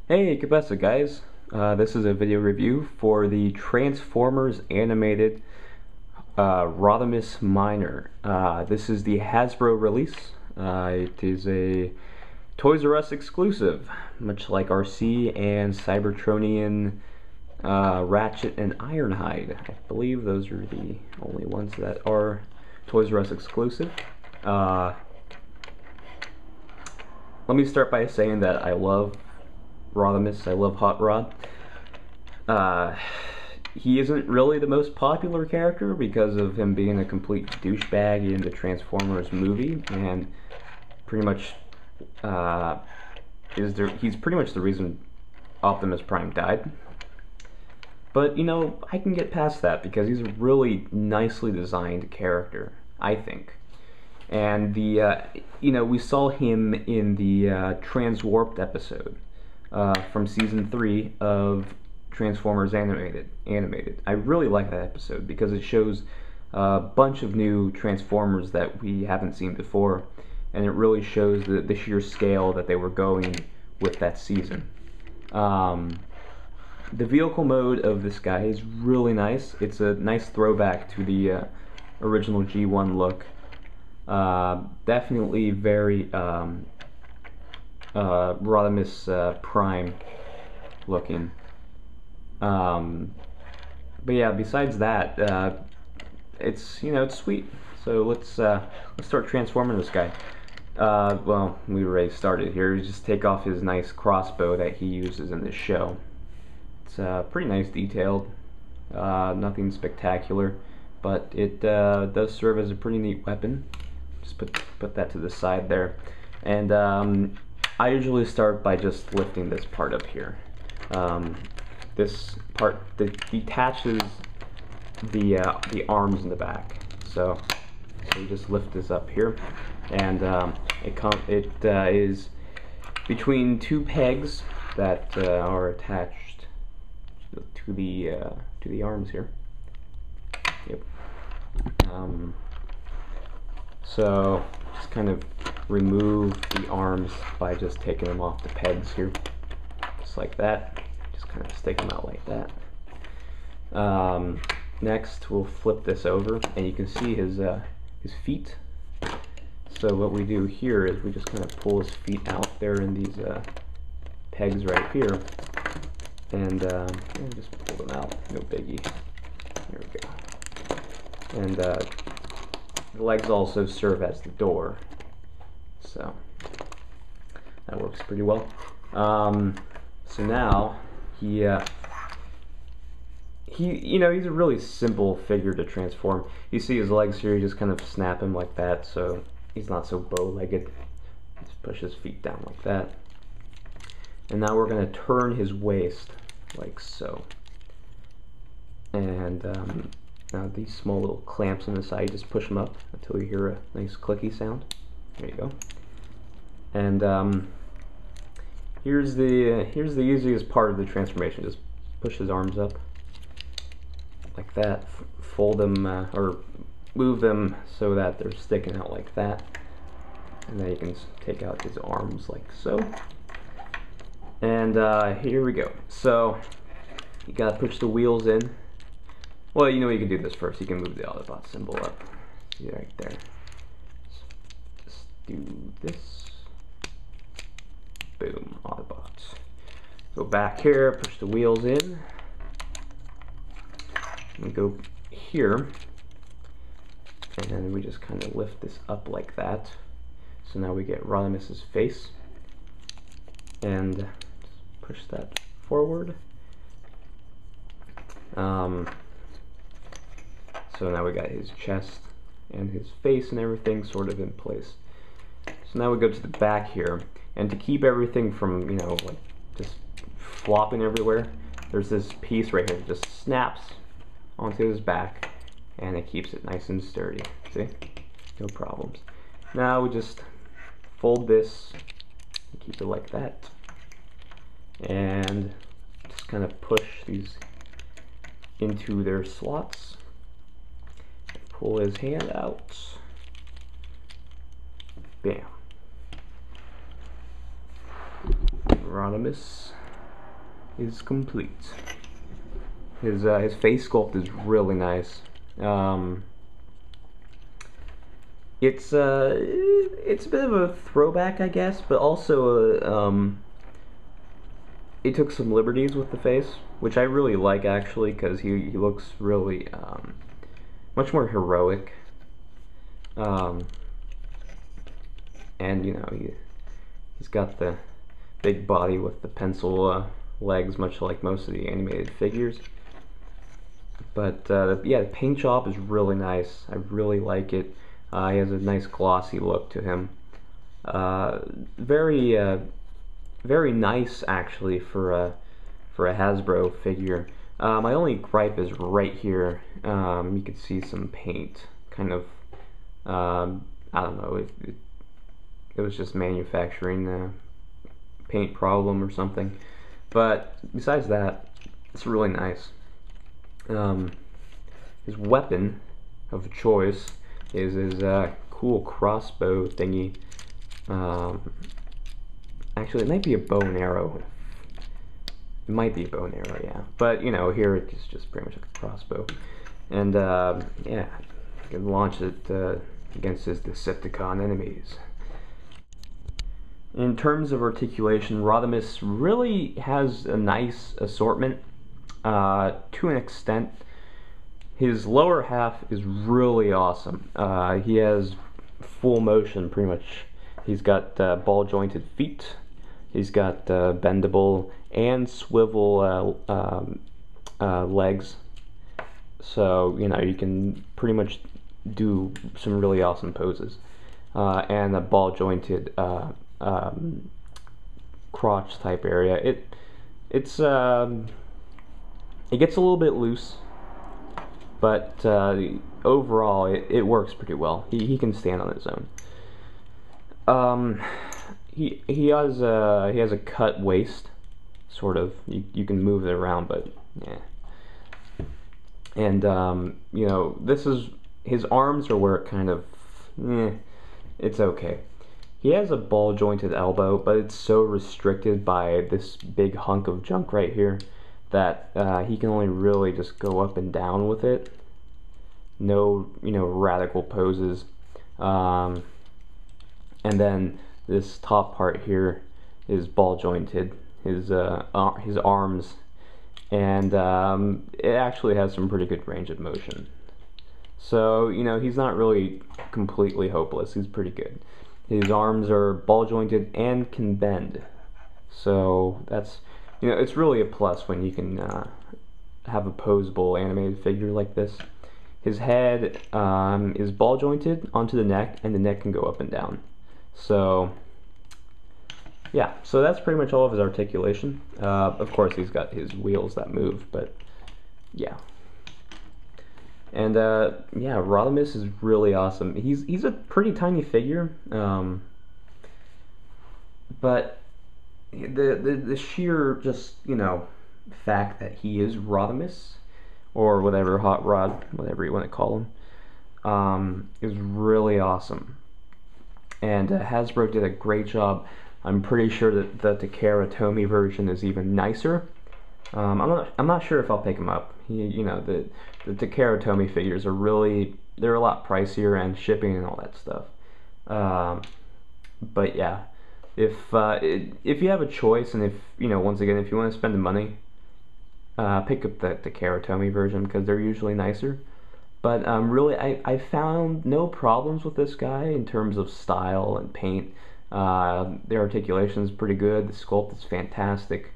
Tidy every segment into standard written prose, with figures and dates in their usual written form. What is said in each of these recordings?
Hey, Kabessa guys, this is a video review for the Transformers animated Rodimus Minor. This is the Hasbro release. It is a Toys R Us exclusive, much like RC and Cybertronian, Ratchet and Ironhide. I believe those are the only ones that are Toys R Us exclusive. Let me start by saying that I love Rodimus. I love Hot Rod. He isn't really the most popular character because of him being a complete douchebag in the Transformers movie, and pretty much he's pretty much the reason Optimus Prime died. But you know, I can get past that because he's a really nicely designed character, I think. And the you know, we saw him in the Transwarped episode from season 3 of Transformers animated. I really like that episode because it shows a bunch of new Transformers that we haven't seen before, and it really shows the sheer scale that they were going with that season. The vehicle mode of this guy is really nice. It's a nice throwback to the original G1 look. Definitely very Rodimus Prime looking. But yeah, besides that, it's, you know, it's sweet. So let's start transforming this guy. Well, we already started here. Just take off his nice crossbow that he uses in this show. It's pretty nice detailed. Nothing spectacular, but it does serve as a pretty neat weapon. Just put that to the side there. And I usually start by just lifting this part up here. This part that detaches the arms in the back. So you just lift this up here, and it is between two pegs that are attached to the arms here. Yep. So just kind of remove the arms by just taking them off the pegs here, just like that. Just kind of stick them out like that. Next, we'll flip this over, and you can see his feet. So what we do here is we just kind of pull his feet out there in these pegs right here, and just pull them out. No biggie. There we go. And the legs also serve as the door, so that works pretty well. So now you know, he's a really simple figure to transform. You see his legs here, you just kind of snap him like that, so he's not so bow-legged. Just push his feet down like that. And now we're going to turn his waist like so. And now these small little clamps on the side, just push them up until you hear a nice clicky sound. There you go. And here's the easiest part of the transformation. Just push his arms up like that, fold them or move them so that they're sticking out like that, and then you can take out his arms like so. And here we go. So you gotta push the wheels in. Well, you know, you can do this first. You can move the Autobot symbol up. See right there. Just do this. Boom, Autobots. Go back here, push the wheels in. We go here, and then we just kind of lift this up like that. So now we get Rodimus's face, and just push that forward. So now we got his chest and his face and everything sort of in place. So now we go to the back here, and to keep everything from, you know, like just flopping everywhere, there's this piece right here that just snaps onto his back, and it keeps it nice and sturdy. See? No problems. Now we just fold this and keep it like that. and just kind of push these into their slots. Pull his hand out. Bam. Rodimus is complete. His face sculpt is really nice. It's a bit of a throwback, I guess, but also it took some liberties with the face, which I really like actually, because he looks really much more heroic. And you know, he's got the big body with the pencil legs, much like most of the animated figures. But yeah, the paint job is really nice. I really like it. He has a nice glossy look to him. Very nice actually for a Hasbro figure. My only gripe is right here. You could see some paint, kind of. I don't know. It was just manufacturing paint problem or something. But besides that, it's really nice. His weapon of choice is his cool crossbow thingy. Actually, it might be a bow and arrow. It might be a bow and arrow, yeah. But, you know, here it's just pretty much like a crossbow. And, yeah, you can launch it against his Decepticon enemies. In terms of articulation, Rodimus really has a nice assortment to an extent. His lower half is really awesome. He has full motion, pretty much. He's got ball jointed feet. He's got bendable and swivel legs. So, you know, you can pretty much do some really awesome poses. And a ball jointed crotch type area. It gets a little bit loose, but overall it works pretty well. He can stand on his own. He has a cut waist, sort of. You can move it around, but yeah. And you know, his arms are where it kind of it's okay. He has a ball jointed elbow, but it's so restricted by this big hunk of junk right here that he can only really just go up and down with it. No, you know, radical poses. And then this top part here is ball jointed, his arms, and it actually has some pretty good range of motion. So, you know, he's not really completely hopeless. He's pretty good. His arms are ball jointed and can bend. So that's, you know, it's really a plus when you can have a poseable animated figure like this. His head is ball jointed onto the neck, and the neck can go up and down. So yeah, so that's pretty much all of his articulation. Of course, he's got his wheels that move, but yeah. And yeah, Rodimus is really awesome. He's a pretty tiny figure, but the sheer just, you know, fact that he is Rodimus, or whatever, Hot Rod, whatever you want to call him, is really awesome. And Hasbro did a great job. I'm pretty sure that the Theironhulk version is even nicer. I'm not sure if I'll pick him up. You know, the Theironhulk figures are really, they're a lot pricier, and shipping and all that stuff. But yeah, if you have a choice, and if, you know, once again, if you want to spend the money, pick up the Theironhulk version, because they're usually nicer. But really, I found no problems with this guy in terms of style and paint. Their articulation is pretty good. The sculpt is fantastic.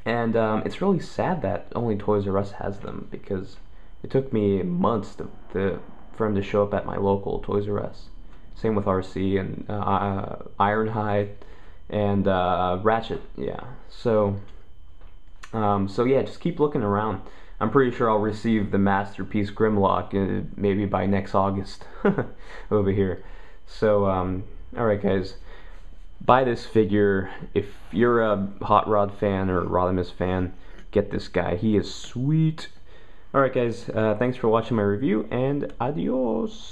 And it's really sad that only Toys R Us has them, because it took me months for him to show up at my local Toys R Us. Same with RC and Ironhide and Ratchet. Yeah. So yeah, just keep looking around. I'm pretty sure I'll receive the Masterpiece Grimlock maybe by next August over here. So alright guys, buy this figure. If you're a Hot Rod fan or a Rodimus fan, get this guy. He is sweet. Alright guys, thanks for watching my review, and adios!